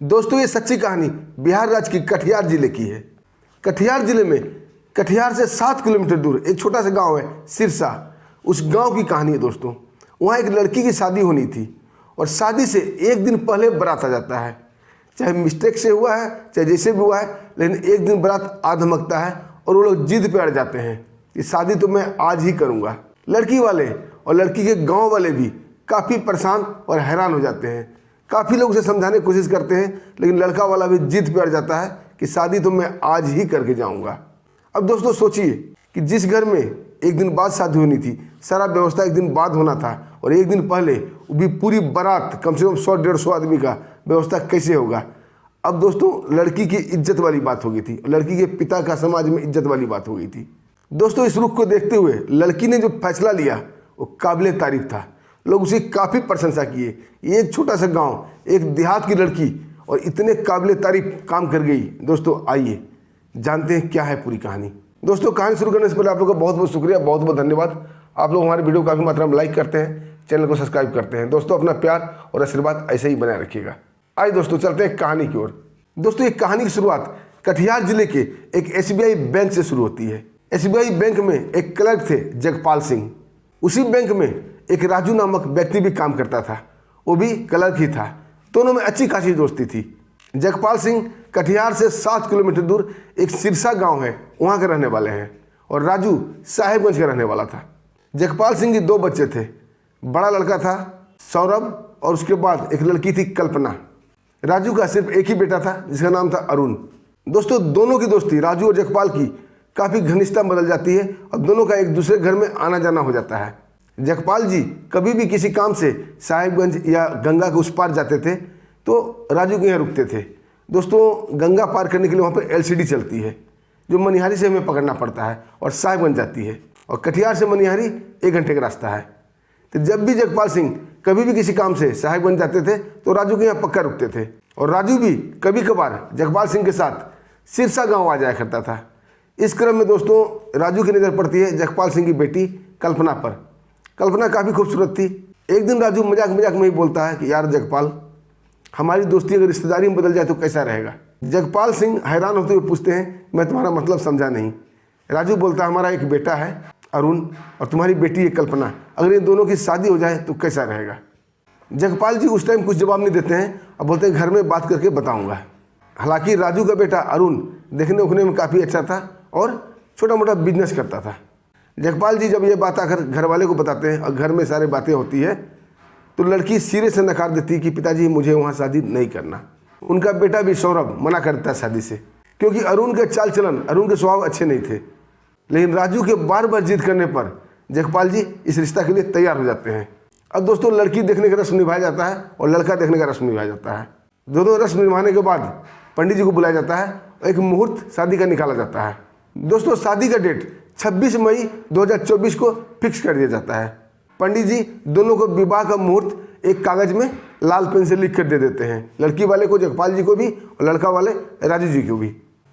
दोस्तों ये सच्ची कहानी बिहार राज्य की कटिहार जिले की है। कटिहार जिले में कटिहार से 7 किलोमीटर दूर एक छोटा सा गांव है सिरसा। उस गांव की कहानी है दोस्तों। वहाँ एक लड़की की शादी होनी थी और शादी से एक दिन पहले बारात आ जाता है। चाहे मिस्टेक से हुआ है चाहे जैसे भी हुआ है, लेकिन एक दिन बारात आ धमकता है और वो लोग जिद पे अड़ जाते हैं कि शादी तो मैं आज ही करूँगा। लड़की वाले और लड़की के गाँव वाले भी काफ़ी परेशान और हैरान हो जाते हैं। काफ़ी लोग उसे समझाने की कोशिश करते हैं, लेकिन लड़का वाला भी जिद पे अड़ जाता है कि शादी तो मैं आज ही करके जाऊंगा। अब दोस्तों सोचिए कि जिस घर में एक दिन बाद शादी होनी थी, सारा व्यवस्था एक दिन बाद होना था और एक दिन पहले वो भी पूरी बारात कम से कम 100-150 आदमी का व्यवस्था कैसे होगा। अब दोस्तों लड़की की इज्जत वाली बात हो गई थी, लड़की के पिता का समाज में इज्जत वाली बात हो गई थी। दोस्तों इस रुख को देखते हुए लड़की ने जो फैसला लिया वो काबिले तारीफ था। लोग उसकी काफ़ी प्रशंसा किए। ये एक छोटा सा गांव, एक देहात की लड़की और इतने काबिले तारीफ काम कर गई। दोस्तों आइए जानते हैं क्या है पूरी कहानी। दोस्तों कहानी शुरू करने से पहले आप लोगों का बहुत बहुत शुक्रिया, बहुत बहुत धन्यवाद। आप लोग हमारे वीडियो को काफ़ी मात्रा में लाइक करते हैं, चैनल को सब्सक्राइब करते हैं। दोस्तों अपना प्यार और आशीर्वाद ऐसे ही बनाए रखिएगा। आइए दोस्तों चलते हैं कहानी की ओर। दोस्तों एक कहानी की शुरुआत कटिहार जिले के एक SBI बैंक से शुरू होती है। SBI बैंक में एक क्लर्क थे जगपाल सिंह। उसी बैंक में एक राजू नामक व्यक्ति भी काम करता था, वो भी क्लर्क ही था। दोनों में अच्छी खासी दोस्ती थी। जगपाल सिंह कटिहार से 7 किलोमीटर दूर एक सिरसा गांव है, वहाँ के रहने वाले हैं और राजू साहेबगंज का रहने वाला था। जगपाल सिंह के 2 बच्चे थे। बड़ा लड़का था सौरभ और उसके बाद एक लड़की थी कल्पना। राजू का सिर्फ एक ही बेटा था जिसका नाम था अरुण। दोस्तों दोनों की दोस्ती राजू और जगपाल की काफ़ी घनिष्ठता बदल जाती है और दोनों का एक दूसरे घर में आना जाना हो जाता है। जगपाल जी कभी भी किसी काम से साहिबगंज या गंगा के उस पार जाते थे तो राजू के यहाँ रुकते थे। दोस्तों गंगा पार करने के लिए वहाँ पर LCD चलती है जो मनिहारी से हमें पकड़ना पड़ता है और साहिबगंज जाती है और कटिहार से मनिहारी 1 घंटे का रास्ता है। तो जब भी जगपाल सिंह कभी भी किसी काम से साहिबगंज जाते थे तो राजू के यहाँ पक्का रुकते थे और राजू भी कभी कभार जगपाल सिंह के साथ सिरसा गाँव आ जाया करता था। इस क्रम में दोस्तों राजू की नज़र पड़ती है जगपाल सिंह की बेटी कल्पना पर। कल्पना काफ़ी खूबसूरत थी। एक दिन राजू मजाक मजाक में ही बोलता है कि यार जगपाल, हमारी दोस्ती अगर रिश्तेदारी में बदल जाए तो कैसा रहेगा। जगपाल सिंह हैरान होते हुए पूछते हैं मैं तुम्हारा मतलब समझा नहीं। राजू बोलता है हमारा एक बेटा है अरुण और तुम्हारी बेटी है कल्पना, अगर इन दोनों की शादी हो जाए तो कैसा रहेगा। जगपाल जी उस टाइम कुछ जवाब नहीं देते हैं और बोलते हैं घर में बात करके बताऊँगा। हालांकि राजू का बेटा अरुण देखने उखने में काफ़ी अच्छा था और छोटा मोटा बिजनेस करता था। जगपाल जी जब ये बात आकर घर वाले को बताते हैं और घर में सारी बातें होती है तो लड़की सिरे से नकार देती है कि पिताजी मुझे वहाँ शादी नहीं करना। उनका बेटा भी सौरभ मना करता है शादी से, क्योंकि अरुण के चाल चलन, अरुण के स्वभाव अच्छे नहीं थे। लेकिन राजू के बार बार जिद करने पर जगपाल जी इस रिश्ता के लिए तैयार हो जाते हैं। अब दोस्तों लड़की देखने का रस्म निभाया जाता है और लड़का देखने का रस्म निभाया जाता है। दोनों रस्म निभाने के बाद पंडित जी को बुलाया जाता है और एक मुहूर्त शादी का निकाला जाता है। दोस्तों शादी का डेट 26 मई 2024 को फिक्स कर दिया जाता है। पंडित जी दोनों को विवाह का मुहूर्त एक कागज में लाल पेन से लिख कर दे देते हैं, लड़की वाले को जगपाल जी को भी और लड़का वाले राजू जी को भी।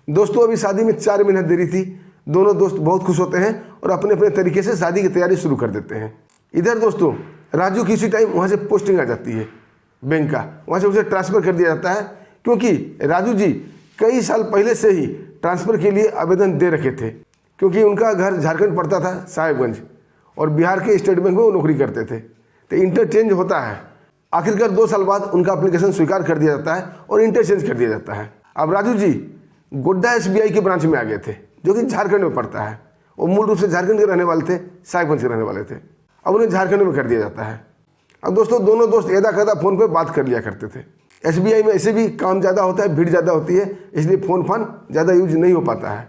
दोस्तों अभी शादी में 4 महीने देरी थी। दोनों दोस्त बहुत खुश होते हैं और अपने अपने तरीके से शादी की तैयारी शुरू कर देते हैं। इधर दोस्तों राजू की इसी टाइम वहाँ से पोस्टिंग आ जाती है बैंक का, वहाँ से उसे ट्रांसफ़र कर दिया जाता है, क्योंकि राजू जी कई साल पहले से ही ट्रांसफ़र के लिए आवेदन दे रखे थे, क्योंकि उनका घर झारखंड पड़ता था साहिबगंज और बिहार के स्टेट बैंक में वो नौकरी करते थे। तो इंटरचेंज होता है। आखिरकार 2 साल बाद उनका एप्लीकेशन स्वीकार कर दिया जाता है और इंटरचेंज कर दिया जाता है। अब राजू जी गोड्डा SBI के ब्रांच में आ गए थे जो कि झारखंड में पड़ता है। वो मूल रूप से झारखंड के रहने वाले थे, साहिबगंज के रहने वाले थे। अब उन्हें झारखंड में कर दिया जाता है। अब दोस्तों दोनों दोस्त एदा कदा फ़ोन पर बात कर लिया करते थे। SBI में ऐसे भी काम ज़्यादा होता है, भीड़ ज़्यादा होती है, इसलिए फ़ोन फान ज़्यादा यूज नहीं हो पाता है।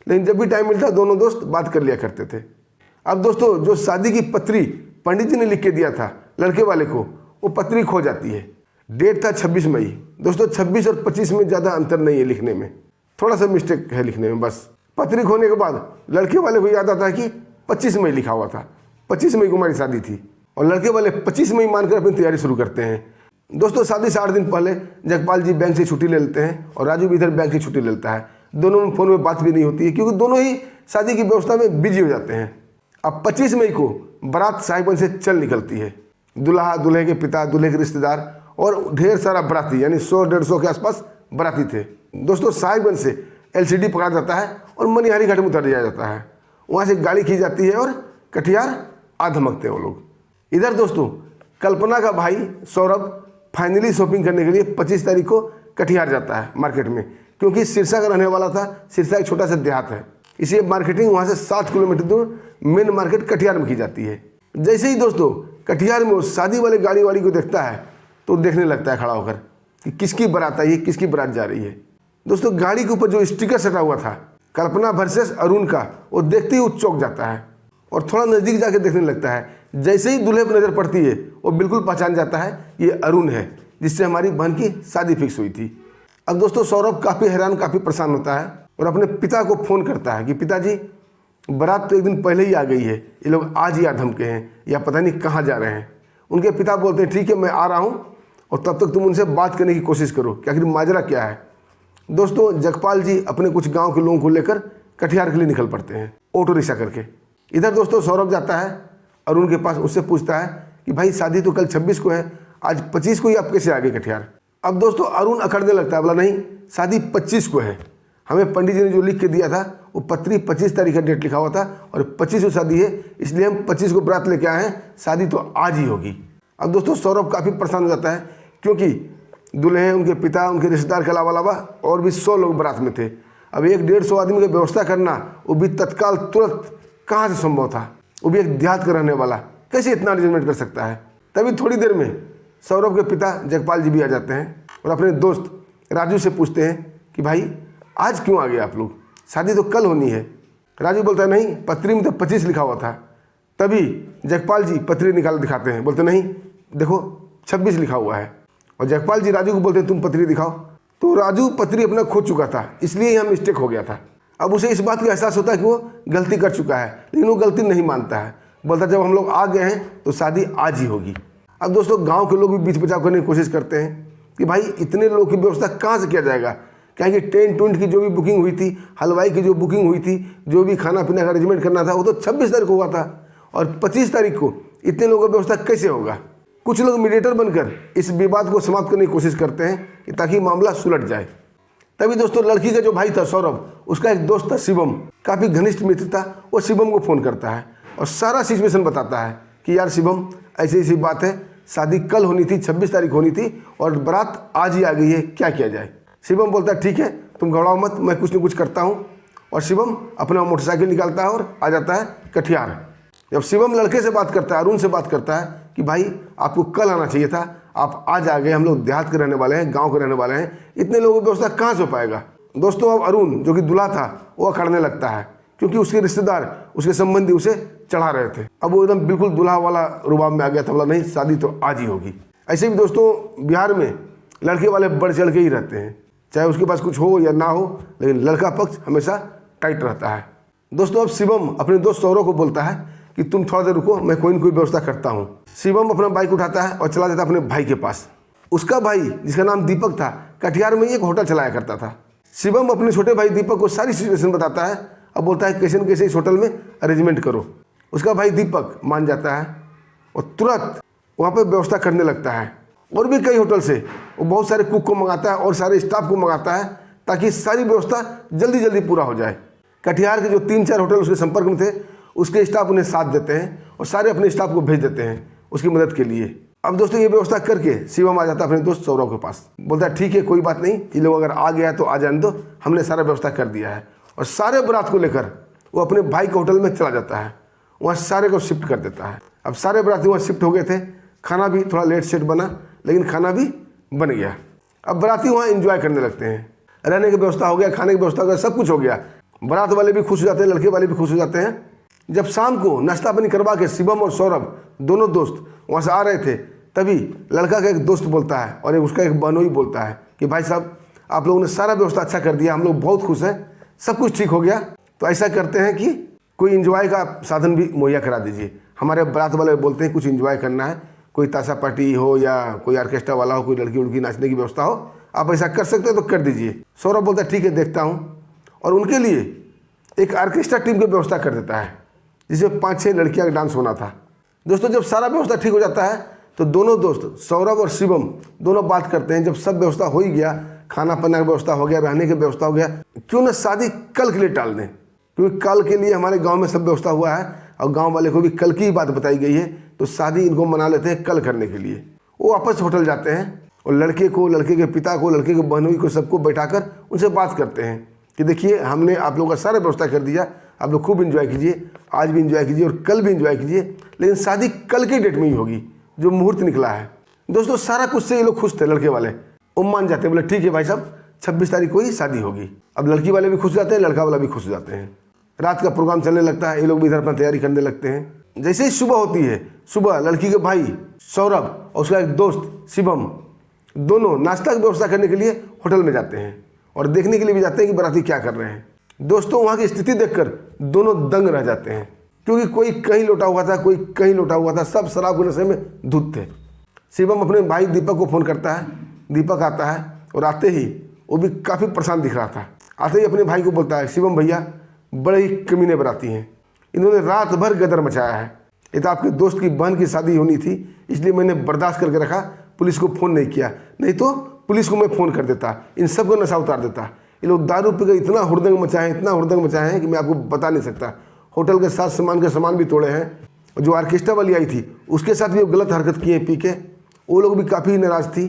लेकिन जब भी टाइम मिलता दोनों दोस्त बात कर लिया करते थे। अब दोस्तों जो शादी की पत्री पंडित जी ने लिख के दिया था लड़के वाले को, वो पत्री खो जाती है। डेट था 26 मई। दोस्तों 26 और 25 में ज़्यादा अंतर नहीं है लिखने में, थोड़ा सा मिस्टेक है लिखने में बस। पत्री खोने के बाद लड़के वाले को याद आता है कि 25 मई लिखा हुआ था, 25 मई को हमारी शादी थी और लड़के वाले 25 मई मानकर अपनी तैयारी शुरू करते हैं। दोस्तों शादी से 8 दिन पहले जगपाल जी बैंक से छुट्टी ले लेते हैं और राजू भी इधर बैंक से छुट्टी ले लेता है। दोनों में फ़ोन में बात भी नहीं होती है क्योंकि दोनों ही शादी की व्यवस्था में बिजी हो जाते हैं। अब 25 मई को बारात साहिबगंज से चल निकलती है। दूल्हा, दूल्हे के पिता, दूल्हे के रिश्तेदार और ढेर सारा बराती यानी 100-150 के आसपास बराती थे। दोस्तों साहिबगंज से LCD पकड़ा जाता है और मनिहारी घाट में उतर दिया जाता है। वहाँ से गाड़ी खींची जाती है और कटिहार आ धमकते हैं वो लोग। इधर दोस्तों कल्पना का भाई सौरभ फाइनली शॉपिंग करने के लिए 25 तारीख को कटिहार जाता है मार्केट में, क्योंकि सिरसा का रहने वाला था। सिरसा एक छोटा सा देहात है, इसलिए मार्केटिंग वहाँ से 7 किलोमीटर दूर मेन मार्केट कटिहार में की जाती है। जैसे ही दोस्तों कटिहार में वो शादी वाले गाड़ी वाड़ी को देखता है तो देखने लगता है खड़ा होकर कि किसकी बारात आई है, किसकी बारात जा रही है। दोस्तों गाड़ी के ऊपर जो स्टिकर सटा हुआ था कल्पना वर्सेस अरुण का, वो देखते ही वो चौंक जाता है और थोड़ा नज़दीक जाके देखने लगता है। जैसे ही दूल्हे पर नज़र पड़ती है वो बिल्कुल पहचान जाता है ये अरुण है जिससे हमारी बहन की शादी फिक्स हुई थी। अब दोस्तों सौरभ काफ़ी हैरान, काफ़ी परेशान होता है और अपने पिता को फ़ोन करता है कि पिताजी बारात तो एक दिन पहले ही आ गई है, ये लोग आज ही आ धमके हैं या पता नहीं कहाँ जा रहे हैं। उनके पिता बोलते हैं ठीक है मैं आ रहा हूँ और तब तक तुम उनसे बात करने की कोशिश करो कि आखिर माजरा क्या है। दोस्तों जगपाल जी अपने कुछ गांव के लोगों को लेकर कटिहार के लिए निकल पड़ते हैं ऑटो रिक्शा करके। इधर दोस्तों सौरभ जाता है अरुण के पास, उससे पूछता है कि भाई शादी तो कल 26 को है, आज 25 को ही आप कैसे आ गए कटिहार। अब दोस्तों अरुण अकड़ने लगता है, बोला नहीं शादी 25 को है, हमें पंडित जी ने जो लिख के दिया था वो पत्री 25 तारीख का डेट लिखा हुआ था और 25 को शादी है, इसलिए हम 25 को बारात लेके आए हैं, शादी तो आज ही होगी। अब दोस्तों सौरभ काफ़ी परेशान हो जाता है क्योंकि दूल्हे उनके पिता उनके रिश्तेदार के अलावा और भी 100 लोग बारात में थे। अब 100-150 आदमी की व्यवस्था करना वो भी तत्काल तुरंत कहाँ से संभव था, वो भी एक देहात का रहने वाला कैसे इतना अरेंजमेंट कर सकता है। तभी थोड़ी देर में सौरभ के पिता जगपाल जी भी आ जाते हैं और अपने दोस्त राजू से पूछते हैं कि भाई आज क्यों आ गए आप लोग, शादी तो कल होनी है। राजू बोलता है नहीं पत्री में तो 25 लिखा हुआ था। तभी जगपाल जी पत्री निकाल दिखाते हैं, बोलते नहीं देखो 26 लिखा हुआ है। और जगपाल जी राजू को बोलते हैं तुम पत्री दिखाओ। तो राजू पत्री अपना खो चुका था, इसलिए यहाँ मिस्टेक हो गया था। अब उसे इस बात का एहसास होता है कि वो गलती कर चुका है, लेकिन वो गलती नहीं मानता है, बोलता जब हम लोग आ गए हैं तो शादी आज ही होगी। अब दोस्तों गांव के लोग भी बीच बचाव करने की कोशिश करते हैं कि भाई इतने लोगों की व्यवस्था कहाँ से किया जाएगा, क्योंकि टेंट टूंट की जो भी बुकिंग हुई थी, हलवाई की जो बुकिंग हुई थी, जो भी खाना पीना का अरेंजमेंट करना था वो तो 26 तारीख को हुआ था और 25 तारीख को इतने लोगों की व्यवस्था कैसे होगा। कुछ लोग मीडिएटर बनकर इस विवाद को समाप्त करने की कोशिश करते हैं कि ताकि मामला सुलझ जाए। तभी दोस्तों लड़की का जो भाई था सौरभ, उसका एक दोस्त था शिवम, काफ़ी घनिष्ठ मित्र था, वो शिवम को फ़ोन करता है और सारा सिचुएशन बताता है कि यार शिवम ऐसी ऐसी बात है, शादी कल होनी थी 26 तारीख होनी थी और बारात आज ही आ गई है, क्या किया जाए। शिवम बोलता है ठीक है तुम घबराओ मत, मैं कुछ न कुछ करता हूँ। और शिवम अपना मोटरसाइकिल निकालता है और आ जाता है कटिहार। जब शिवम लड़के से बात करता है, अरुण से बात करता है कि भाई आपको कल आना चाहिए था, आप आज आ गए, हम लोग देहात के रहने वाले हैं, गांव के रहने वाले हैं, इतने लोगों की व्यवस्था कहाँ से हो पाएगा। दोस्तों अब अरुण जो कि दूल्हा था वो अकड़ने लगता है क्योंकि उसके रिश्तेदार उसके संबंधी उसे चढ़ा रहे थे। अब वो एकदम बिल्कुल दूल्हा वाला रुबाब में आ गया था, बोला नहीं शादी तो आज ही होगी। ऐसे भी दोस्तों बिहार में लड़के वाले बढ़ चढ़ के ही रहते हैं, चाहे उसके पास कुछ हो या ना हो, लेकिन लड़का पक्ष हमेशा टाइट रहता है। दोस्तों अब शिवम अपने दोस्त सौरभ को बोलता है कि तुम थोड़ा देर रुको, मैं कोई न कोई व्यवस्था करता हूँ। शिवम अपना बाइक उठाता है और चला जाता है अपने भाई के पास। उसका भाई जिसका नाम दीपक था कटिहार में ही एक होटल चलाया करता था। शिवम अपने छोटे भाई दीपक को सारी सिचुएशन बताता है, अब बोलता है कैसे न कैसे इस होटल में अरेंजमेंट करो। उसका भाई दीपक मान जाता है और तुरंत वहाँ पर व्यवस्था करने लगता है। और भी कई होटल से वो बहुत सारे कुक को मंगाता है और सारे स्टाफ को मंगाता है ताकि सारी व्यवस्था जल्दी जल्दी पूरा हो जाए। कटिहार के जो 3-4 होटल उसके संपर्क में थे, उसके स्टाफ उन्हें साथ देते हैं और सारे अपने स्टाफ को भेज देते हैं उसकी मदद के लिए। अब दोस्तों ये व्यवस्था करके शिवम आ जाता है अपने दोस्त सौरभ के पास, बोलता है ठीक है कोई बात नहीं, ये लोग अगर आ गया तो आ जाने दो, हमने सारा व्यवस्था कर दिया है। और सारे बारात को लेकर वो अपने भाई के होटल में चला जाता है, वहाँ सारे को शिफ्ट कर देता है। अब सारे बाराती वहाँ शिफ्ट हो गए थे, खाना भी थोड़ा लेट सेट बना लेकिन खाना भी बन गया। अब बाराती वहाँ एंजॉय करने लगते हैं, रहने की व्यवस्था हो गया, खाने की व्यवस्था हो गया, सब कुछ हो गया। बारात वाले भी खुश हो जाते हैं, लड़के वाले भी खुश हो जाते हैं। जब शाम को नाश्ता पानी करवा के शिवम और सौरभ दोनों दोस्त वहाँ से आ रहे थे, तभी लड़का का एक दोस्त बोलता है और उसका एक बहनोई बोलता है कि भाई साहब आप लोगों ने सारा व्यवस्था अच्छा कर दिया, हम लोग बहुत खुश हैं, सब कुछ ठीक हो गया, तो ऐसा करते हैं कि कोई इन्जॉय का साधन भी मुहैया करा दीजिए। हमारे बारात वाले बोलते हैं कुछ इन्जॉय करना है, कोई ताशा पार्टी हो या कोई ऑर्केस्ट्रा वाला हो, कोई लड़की उड़की नाचने की व्यवस्था हो, आप ऐसा कर सकते हो तो कर दीजिए। सौरभ बोलता है ठीक है देखता हूँ, और उनके लिए एक ऑर्केस्ट्रा टीम की व्यवस्था कर देता है जिसमें 5-6 लड़कियाँ का डांस होना था। दोस्तों जब सारा व्यवस्था ठीक हो जाता है तो दोनों दोस्त सौरभ और शिवम दोनों बात करते हैं, जब सब व्यवस्था हो ही गया, खाना पीना की व्यवस्था हो गया, रहने की व्यवस्था हो गया, क्यों ना शादी कल के लिए टाल दें, क्योंकि कल के लिए हमारे गांव में सब व्यवस्था हुआ है और गांव वाले को भी कल की ही बात बताई गई है, तो शादी इनको मना लेते हैं कल करने के लिए। वो वापस होटल जाते हैं और लड़के को, लड़के के पिता को, लड़के के बहनोई को, सबको बैठाकर उनसे बात करते हैं कि देखिए हमने आप लोगों का सारा व्यवस्था कर दिया, आप लोग खूब इन्जॉय कीजिए, आज भी इन्जॉय कीजिए और कल भी इन्जॉय कीजिए, लेकिन शादी कल की डेट में ही होगी जो मुहूर्त निकला है। दोस्तों सारा कुछ से ये लोग खुश थे, लड़के वाले वो मान जाते हैं, बोले ठीक है भाई साहब 26 तारीख को ही शादी होगी। अब लड़की वाले भी खुश हो जाते हैं, लड़का वाला भी खुश हो जाते हैं। रात का प्रोग्राम चलने लगता है, ये लोग भी इधर अपना तैयारी करने लगते हैं। जैसे ही सुबह होती है, सुबह लड़की के भाई सौरभ और उसका एक दोस्त शिवम दोनों नाश्ता की व्यवस्था करने के लिए होटल में जाते हैं और देखने के लिए भी जाते हैं कि बाराती क्या कर रहे हैं। दोस्तों वहाँ की स्थिति देखकर दोनों दंग रह जाते हैं, क्योंकि कोई कहीं लौटा हुआ था, कोई कहीं लौटा हुआ था, सब शराब के नशे में धुत थे। शिवम अपने भाई दीपक को फ़ोन करता है, दीपक आता है और आते ही वो भी काफ़ी परेशान दिख रहा था। आते ही अपने भाई को बोलता है, शिवम भैया बड़े ही कमीने बराती हैं, इन्होंने रात भर गदर मचाया है। ये तो आपके दोस्त की बहन की शादी होनी थी, इसलिए मैंने बर्दाश्त करके रखा, पुलिस को फ़ोन नहीं किया, नहीं तो पुलिस को मैं फ़ोन कर देता, इन सब को नशा उतार देता। ये लोग दारू पी कर इतना हुड़दंग मचाए हैं, इतना हुड़दंग मचाए हैं कि मैं आपको बता नहीं सकता। होटल के साथ सामान भी तोड़े हैं, और जो ऑर्केस्ट्रा वाली आई थी उसके साथ भी वो गलत हरकत किए पी के। वो लोग भी काफ़ी नाराज़ थी,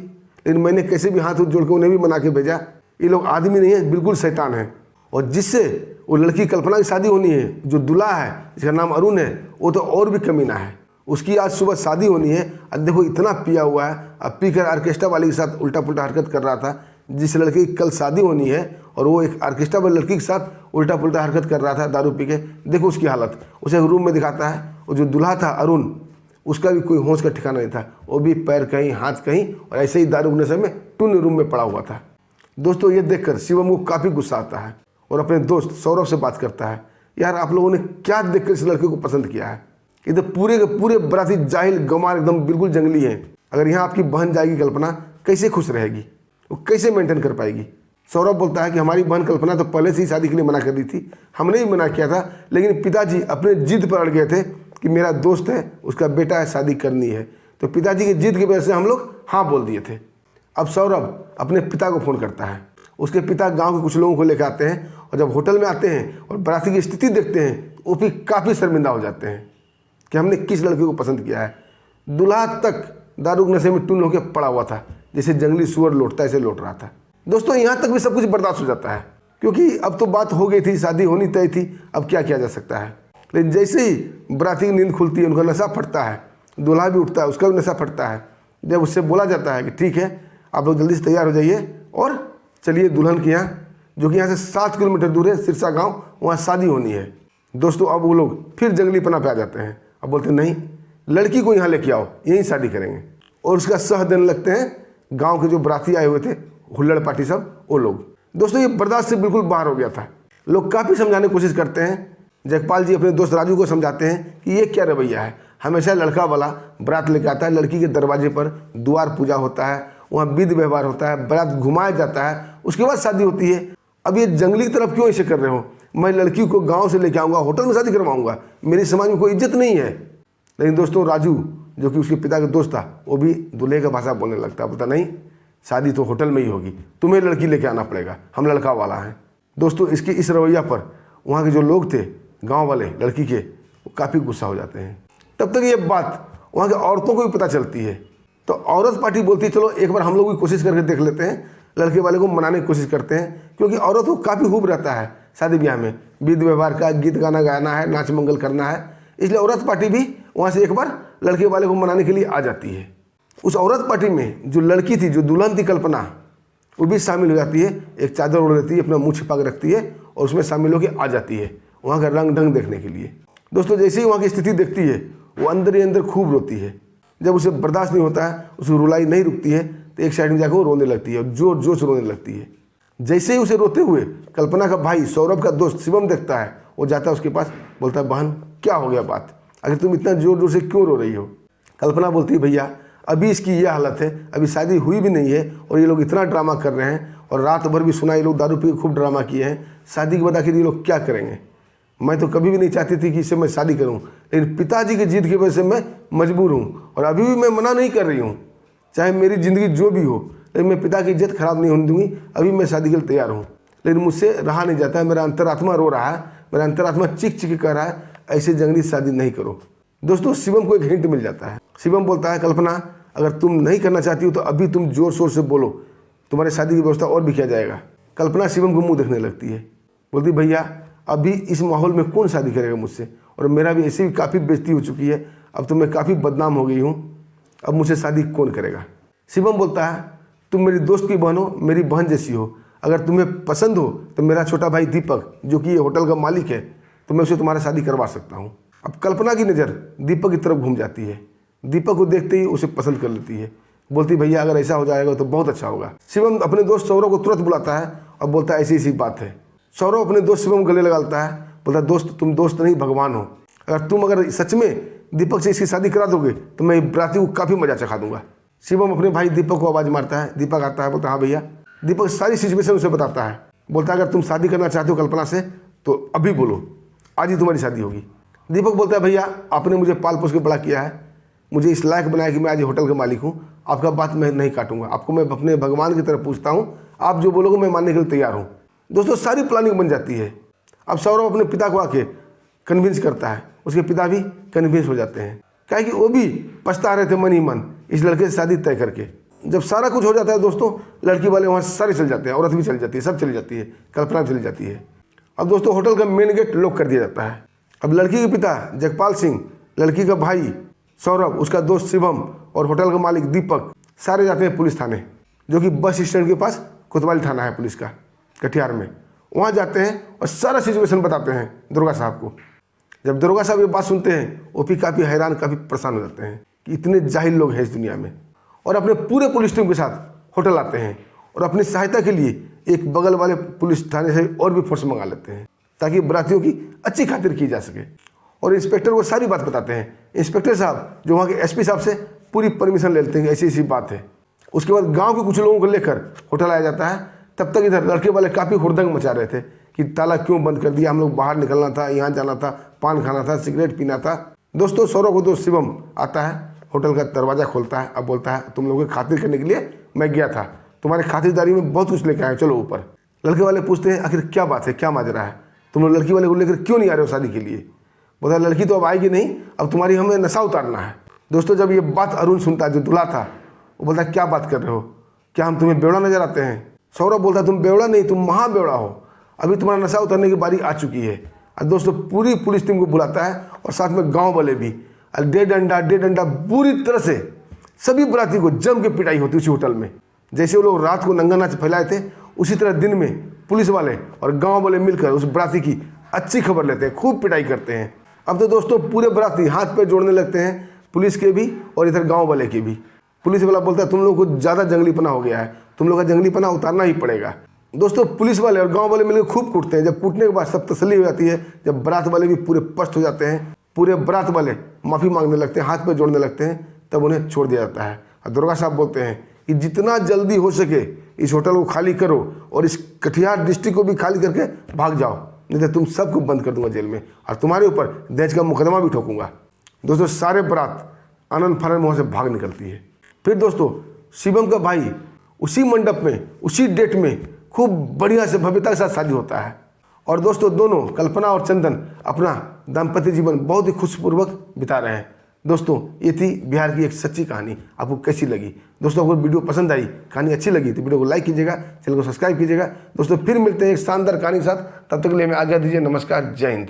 लेकिन मैंने कैसे भी हाथ जोड़ के उन्हें भी मना के भेजा। ये लोग आदमी नहीं है, बिल्कुल शैतान है। और जिससे वो लड़की कल्पना की शादी होनी है, जो दूल्हा है जिसका नाम अरुण है, वो तो और भी कमीना है। उसकी आज सुबह शादी होनी है, अब देखो इतना पिया हुआ है, अब पी कर ऑर्केस्ट्रा वाले के साथ उल्टा पुल्टा हरकत कर रहा था। जिस लड़की की कल शादी होनी है और वो एक ऑर्केस्ट्रा वाली लड़की के साथ उल्टा पुल्टा हरकत कर रहा था दारू पी के। देखो उसकी हालत, उसे एक रूम में दिखाता है, और जो दूल्हा था अरुण, उसका भी कोई होश का ठिकाना नहीं था, वो भी पैर कहीं हाथ कहीं, और ऐसे ही दारू नशे में टून रूम में पड़ा हुआ था। दोस्तों ये देखकर शिवम को काफ़ी गुस्सा आता है और अपने दोस्त सौरभ से बात करता है, यार आप लोगों ने क्या देखकर इस लड़के को पसंद किया है? ये तो पूरे के पूरे बराती जाहिल गंवार एकदम बिल्कुल जंगली हैं। अगर यहाँ आपकी बहन जाएगी कल्पना, कैसे खुश रहेगी, वो कैसे मेंटेन कर पाएगी? सौरभ बोलता है कि हमारी बहन कल्पना तो पहले से ही शादी के लिए मना कर दी थी, हमने ही मना किया था, लेकिन पिताजी अपने जिद पर अड़ गए थे कि मेरा दोस्त है, उसका बेटा है, शादी करनी है, तो पिताजी की जिद की वजह से हम लोग हाँ बोल दिए थे। अब सौरभ अपने पिता को फ़ोन करता है, उसके पिता गांव के कुछ लोगों को लेकर आते हैं, और जब होटल में आते हैं और बराती की स्थिति देखते हैं, वो भी काफ़ी शर्मिंदा हो जाते हैं कि हमने किस लड़के को पसंद किया है। दूल्हा तक दारू नशे में टून होकर पड़ा हुआ था, जैसे जंगली सुअर लौटता ऐसे लौट रहा था। दोस्तों यहाँ तक भी सब कुछ बर्दाश्त हो जाता है, क्योंकि अब तो बात हो गई थी, शादी होनी तय थी, अब क्या किया जा सकता है। लेकिन जैसे ही बराती की नींद खुलती है, उनका नशा फटता है, दूल्हा भी उठता है, उसका भी नशा फटता है। जब उससे बोला जाता है कि ठीक है आप लोग जल्दी से तैयार हो जाइए और चलिए दुल्हन के यहाँ, जो कि यहाँ से 7 किलोमीटर दूर है, सिरसा गाँव, वहाँ शादी होनी है। दोस्तों अब वो लोग फिर जंगलीपना पे आ जाते हैं, अब बोलते हैं नहीं, लड़की को यहाँ लेके आओ, यहीं शादी करेंगे। और उसका सह देने लगते हैं गांव के जो बराती आए हुए थे, हुल्लड़ पार्टी सब, वो लोग। दोस्तों ये बर्दाश्त से बिल्कुल बाहर हो गया था। लोग काफ़ी समझाने की कोशिश करते हैं। जगपाल जी अपने दोस्त राजू को समझाते हैं कि ये क्या रवैया है, हमेशा लड़का वाला बारात लेकर आता है, लड़की के दरवाजे पर द्वार पूजा होता है, वहाँ विध व्यवहार होता है, बारात घुमाया जाता है, उसके बाद शादी होती है। अब ये जंगली तरफ क्यों ऐसे कर रहे हो? मैं लड़की को गाँव से लेके आऊँगा, होटल में शादी करवाऊँगा, मेरे समाज में कोई इज्जत नहीं है। लेकिन दोस्तों राजू, जो कि उसके पिता का दोस्त था, वो भी दूल्हे का भाषा बोलने लगता, बोलता नहीं, शादी तो होटल में ही होगी, तुम्हें लड़की लेके आना पड़ेगा, हम लड़का वाला हैं। दोस्तों इसके इस रवैया पर वहाँ के जो लोग थे, गांव वाले लड़की के, वो काफ़ी गुस्सा हो जाते हैं। तब तक ये बात वहाँ के औरतों को भी पता चलती है, तो औरत पार्टी बोलती है चलो एक बार हम लोग भी कोशिश करके देख लेते हैं, लड़के वाले को मनाने की कोशिश करते हैं, क्योंकि औरत को काफ़ी हुब रहता है शादी ब्याह में, विध व्यवहार का, गीत गाना गाना है, नाच मंगल करना है, इसलिए औरत पार्टी भी वहाँ से एक बार लड़के वाले को मनाने के लिए आ जाती है। उस औरत पार्टी में जो लड़की थी, जो दुल्हन थी कल्पना, वो भी शामिल हो जाती है। एक चादर ओढ़ लेती है, अपना मुँह छिपा के रखती है और उसमें शामिल होकर आ जाती है वहाँ का रंग ढंग देखने के लिए। दोस्तों जैसे ही वहाँ की स्थिति देखती है, वो अंदर ही अंदर खूब रोती है। जब उसे बर्दाश्त नहीं होता है, उसकी रुलाई नहीं रुकती है, तो एक साइड में जाकर वो रोने लगती है और जोर जोर से रोने लगती है। जैसे ही उसे रोते हुए कल्पना का भाई सौरभ का दोस्त शिवम देखता है, वो जाता है उसके पास, बोलता है बहन क्या हो गया बात, अगर तुम इतना जोर जोर से क्यों रो रही हो? कल्पना बोलती है भैया अभी इसकी ये हालत है, अभी शादी हुई भी नहीं है और ये लोग इतना ड्रामा कर रहे हैं, और रात भर भी सुना ये लोग दारू पी खूब ड्रामा किए हैं, शादी के बाद आखिर ये लोग क्या करेंगे? मैं तो कभी भी नहीं चाहती थी कि इससे मैं शादी करूं, लेकिन पिताजी की जिद की वजह से मैं मजबूर हूं और अभी भी मैं मना नहीं कर रही हूं, चाहे मेरी ज़िंदगी जो भी हो, लेकिन मैं पिता की इज्जत खराब नहीं होने दूंगी। अभी मैं शादी के लिए तैयार हूँ, लेकिन मुझसे रहा नहीं जाता है। मेरा अंतरात्मा रो रहा है, मेरा अंतरात्मा चीख चीख कर रहा है, ऐसे जंगली शादी नहीं करो। दोस्तों शिवम को एक हिंट मिल जाता है। शिवम बोलता है, कल्पना अगर तुम नहीं करना चाहती हो तो अभी तुम जोर शोर से बोलो, तुम्हारे शादी की व्यवस्था और भी किया जाएगा। कल्पना शिवम को मुंह देखने लगती है, बोलती भैया अभी इस माहौल में कौन शादी करेगा मुझसे, और मेरा भी ऐसे भी काफ़ी बेइज्जती हो चुकी है, अब तो मैं काफ़ी बदनाम हो गई हूँ, अब मुझसे शादी कौन करेगा। शिवम बोलता है, तुम मेरी दोस्त की बहन हो, मेरी बहन जैसी हो, अगर तुम्हें पसंद हो तो मेरा छोटा भाई दीपक जो कि ये होटल का मालिक है, तो मैं उससे तुम्हारा शादी करवा सकता हूँ। अब कल्पना की नज़र दीपक की तरफ घूम जाती है, दीपक को देखते ही उसे पसंद कर लेती है, बोलती भैया अगर ऐसा हो जाएगा तो बहुत अच्छा होगा। शिवम अपने दोस्त सौरव को तुरंत बुलाता है और बोलता है ऐसी ऐसी बात है। सौरव अपने दोस्त शिवम को गले लगाता है, बोलता है दोस्त तुम दोस्त नहीं भगवान हो, अगर सच में दीपक से इसकी शादी करा दोगे तो मैं बराती को काफ़ी मजा चखा दूंगा। शिवम अपने भाई दीपक को आवाज़ मारता है, दीपक आता है, बोलता है हाँ भैया। दीपक सारी सिचुएशन उसे बताता है, बोलता है अगर तुम शादी करना चाहते हो कल्पना से तो अभी बोलो, आज ही तुम्हारी शादी होगी। दीपक बोलता है भैया आपने मुझे पाल पोस के बड़ा किया है, मुझे इस लायक बनाया कि मैं आज होटल का मालिक हूँ, आपका बात मैं नहीं काटूंगा, आपको मैं अपने भगवान की तरह पूछता हूँ, आप जो बोलोगे मैं मानने के लिए तैयार हूँ। दोस्तों सारी प्लानिंग बन जाती है। अब सौरभ अपने पिता को आके कन्विंस करता है, उसके पिता भी कन्विंस हो जाते हैं, क्या कि वो भी पछता रहे थे मन ही मन इस लड़के से शादी तय करके। जब सारा कुछ हो जाता है दोस्तों, लड़की वाले वहाँ सारे चल जाते हैं, औरत भी चली जाती है, सब चली जाती है, कल्पना भी चली जाती है। अब दोस्तों होटल का मेन गेट लॉक कर दिया जाता है। अब लड़की के पिता जगपाल सिंह, लड़की का भाई सौरभ, उसका दोस्त शिवम और होटल का मालिक दीपक सारे जाते हैं पुलिस थाने, जो कि बस स्टैंड के पास कोतवाली थाना है पुलिस का, कटिहार में। वहाँ जाते हैं और सारा सिचुएशन बताते हैं दुर्गा साहब को। जब दुर्गा साहब ये बात सुनते हैं वो भी काफ़ी हैरान, काफ़ी परेशान हो जाते हैं कि इतने जाहिल लोग हैं इस दुनिया में, और अपने पूरे पुलिस टीम के साथ होटल आते हैं और अपनी सहायता के लिए एक बगल वाले पुलिस थाने से और भी फोर्स मंगा लेते हैं ताकि बरातियों की अच्छी खातिर की जा सके। और इंस्पेक्टर को सारी बात बताते हैं। इंस्पेक्टर साहब जो वहाँ के एसपी साहब से पूरी परमिशन ले लेते हैं कि ऐसी ऐसी बात है। उसके बाद गांव के कुछ लोगों को लेकर होटल आया जाता है। तब तक इधर लड़के वाले काफ़ी हुड़दंग मचा रहे थे कि ताला क्यों बंद कर दिया, हम लोग बाहर निकलना था, यहाँ जाना था, पान खाना था, सिगरेट पीना था। दोस्तों सौरभ को दोस्त शिवम आता है, होटल का दरवाज़ा खोलता है, अब बोलता है तुम लोगों की खातिर करने के लिए मैं गया था, तुम्हारी खातिरदारी में बहुत कुछ लेकर आए, चलो ऊपर। लड़के वाले पूछते हैं आखिर क्या बात है, क्या माजरा है, तुम लोग लड़की वाले को लेकर क्यों नहीं आ रहे हो शादी के लिए। बोलता लड़की तो अब आएगी नहीं, अब तुम्हारी हमें नशा उतारना है। दोस्तों जब ये बात अरुण सुनता है जो दूल्हा था, वो बोलता क्या बात कर रहे हो, क्या हम तुम्हें बेवड़ा नजर आते हैं। सौरभ बोलता तुम बेवड़ा नहीं, तुम महा बेवड़ा हो, अभी तुम्हारा नशा उतारने की बारी आ चुकी है। और दोस्तों पूरी पुलिस टीम को बुलाता है और साथ में गांव वाले भी, डे डंडा पूरी तरह से सभी बराती को जम के पिटाई होती उसी होटल में। जैसे वो लोग रात को नंगा नाच फैलाए थे, उसी तरह दिन में पुलिस वाले और गांव वाले मिलकर उस बराती की अच्छी खबर लेते हैं, खूब पिटाई करते हैं। अब तो दोस्तों पूरे बराती हाथ पैर जोड़ने लगते हैं, पुलिस के भी और इधर गाँव वाले के भी। पुलिस वाला बोलता है तुम लोग को ज़्यादा जंगलीपना हो गया है, तुम लोग का जंगलीपना उतारना ही पड़ेगा। दोस्तों पुलिस वाले और गांव वाले मिलकर खूब कूटते हैं। जब कूटने के बाद सब तसल्ली हो जाती है, जब बारात वाले भी पूरे पस्त हो जाते हैं, पूरे बारात वाले माफ़ी मांगने लगते हैं, हाथ पे जोड़ने लगते हैं, तब उन्हें छोड़ दिया जाता है। और दुर्गा साहब बोलते हैं कि जितना जल्दी हो सके इस होटल को खाली करो और इस कटिहार डिस्ट्रिक्ट को भी खाली करके भाग जाओ, नहीं तो तुम सबको बंद कर दूंगा जेल में और तुम्हारे ऊपर दहेज का मुकदमा भी ठोकूंगा। दोस्तों सारे बारात आनंद फानंद में वहाँ से भाग निकलती है। फिर दोस्तों शिवम का भाई उसी मंडप में उसी डेट में खूब बढ़िया से भव्यता के साथ शादी होता है। और दोस्तों दोनों कल्पना और चंदन अपना दाम्पत्य जीवन बहुत ही खुशपूर्वक बिता रहे हैं। दोस्तों ये थी बिहार की एक सच्ची कहानी। आपको कैसी लगी दोस्तों? अगर वीडियो पसंद आई, कहानी अच्छी लगी तो वीडियो को लाइक कीजिएगा, चैनल को सब्सक्राइब कीजिएगा। दोस्तों फिर मिलते हैं एक शानदार कहानी के साथ, तब तक के लिए हमें आज्ञा दीजिए। नमस्कार, जय हिंद।